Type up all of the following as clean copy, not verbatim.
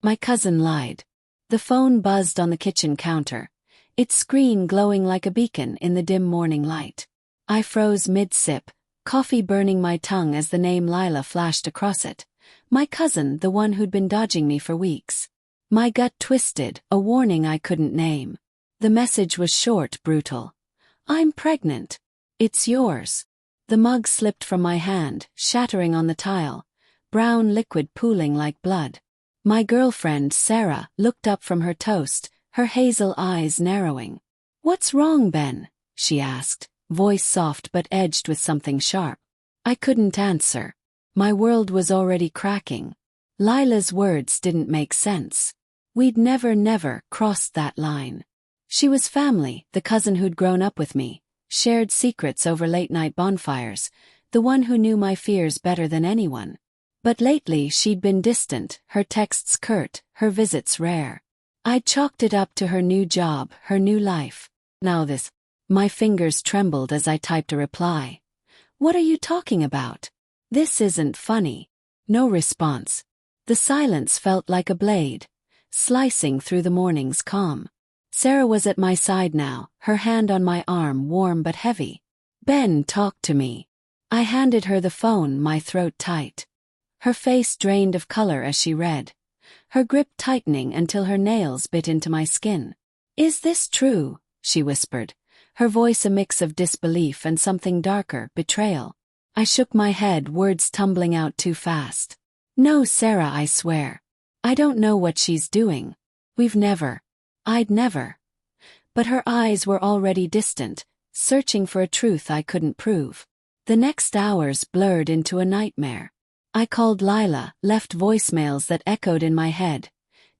My cousin lied. The phone buzzed on the kitchen counter, its screen glowing like a beacon in the dim morning light. I froze mid-sip, coffee burning my tongue as the name Lila flashed across it. My cousin, the one who'd been dodging me for weeks. My gut twisted, a warning I couldn't name. The message was short, brutal. "I'm pregnant. It's yours." The mug slipped from my hand, shattering on the tile, brown liquid pooling like blood. My girlfriend, Sarah, looked up from her toast, her hazel eyes narrowing. "What's wrong, Ben?" she asked, voice soft but edged with something sharp. I couldn't answer. My world was already cracking. Lila's words didn't make sense. We'd never crossed that line. She was family, the cousin who'd grown up with me, shared secrets over late-night bonfires, the one who knew my fears better than anyone. But lately she'd been distant, her texts curt, her visits rare. I'd chalked it up to her new job, her new life. Now this. My fingers trembled as I typed a reply. "What are you talking about? This isn't funny." No response. The silence felt like a blade, slicing through the morning's calm. Sarah was at my side now, her hand on my arm, warm but heavy. "Ben, talk to me." I handed her the phone, my throat tight. Her face drained of color as she read, her grip tightening until her nails bit into my skin. "Is this true?" she whispered, her voice a mix of disbelief and something darker, betrayal. I shook my head, words tumbling out too fast. "No, Sarah, I swear. I don't know what she's doing. I'd never." But her eyes were already distant, searching for a truth I couldn't prove. The next hours blurred into a nightmare. I called Lila, left voicemails that echoed in my head.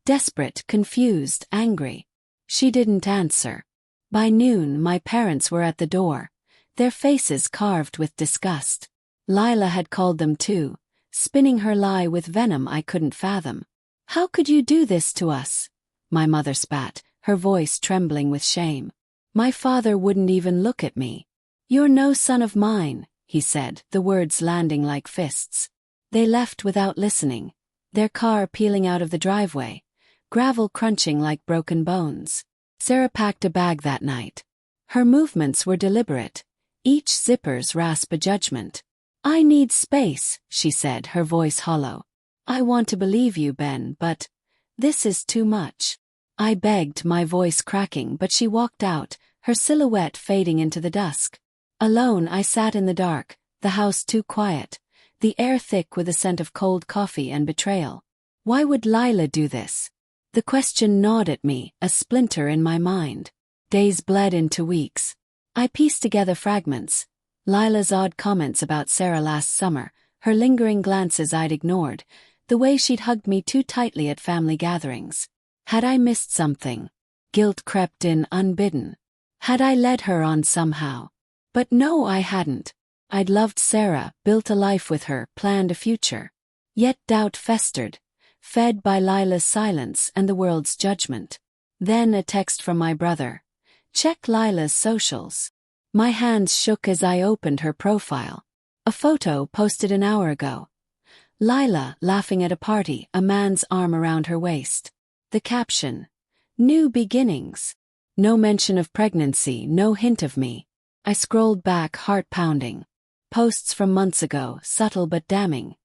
Desperate, confused, angry. She didn't answer. By noon, my parents were at the door, their faces carved with disgust. Lila had called them too, spinning her lie with venom I couldn't fathom. "How could you do this to us?" my mother spat, her voice trembling with shame. My father wouldn't even look at me. "You're no son of mine," he said, the words landing like fists. They left without listening, their car peeling out of the driveway, gravel crunching like broken bones. Sarah packed a bag that night. Her movements were deliberate, each zipper's rasp a judgment. "I need space," she said, her voice hollow. "I want to believe you, Ben, but this is too much." I begged, my voice cracking, but she walked out, her silhouette fading into the dusk. Alone, I sat in the dark, the house too quiet, the air thick with a scent of cold coffee and betrayal. Why would Lila do this? The question gnawed at me, a splinter in my mind. Days bled into weeks. I pieced together fragments. Lila's odd comments about Sarah last summer, her lingering glances I'd ignored, the way she'd hugged me too tightly at family gatherings. Had I missed something? Guilt crept in unbidden. Had I led her on somehow? But no, I hadn't. I'd loved Sarah, built a life with her, planned a future. Yet doubt festered, fed by Lila's silence and the world's judgment. Then a text from my brother. "Check Lila's socials." My hands shook as I opened her profile. A photo posted an hour ago. Lila laughing at a party, a man's arm around her waist. The caption, "New beginnings." No mention of pregnancy, no hint of me. I scrolled back, heart pounding. Posts from months ago, subtle but damning.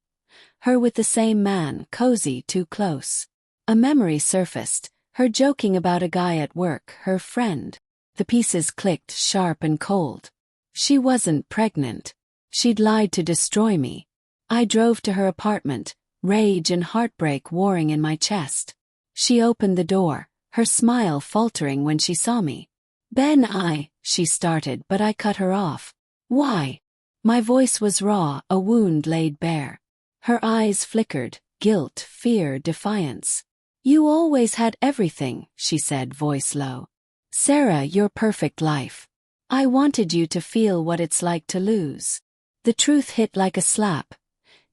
Her with the same man, cozy, too close. A memory surfaced, her joking about a guy at work, her friend. The pieces clicked, sharp and cold. She wasn't pregnant. She'd lied to destroy me. I drove to her apartment, rage and heartbreak warring in my chest. She opened the door, her smile faltering when she saw me. "Ben, she started, but I cut her off. "Why?" My voice was raw, a wound laid bare. Her eyes flickered, guilt, fear, defiance. "You always had everything," she said, voice low. "Sarah, your perfect life. I wanted you to feel what it's like to lose." The truth hit like a slap.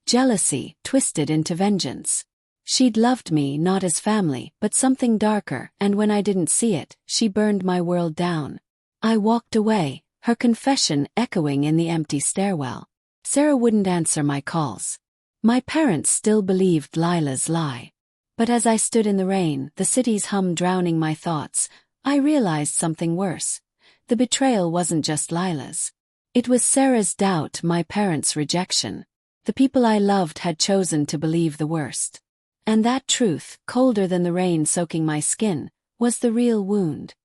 Jealousy, twisted into vengeance. She'd loved me not as family, but something darker, and when I didn't see it, she burned my world down. I walked away, her confession echoing in the empty stairwell. Sarah wouldn't answer my calls. My parents still believed Lila's lie. But as I stood in the rain, the city's hum drowning my thoughts, I realized something worse. The betrayal wasn't just Lila's. It was Sarah's doubt, my parents' rejection. The people I loved had chosen to believe the worst. And that truth, colder than the rain soaking my skin, was the real wound.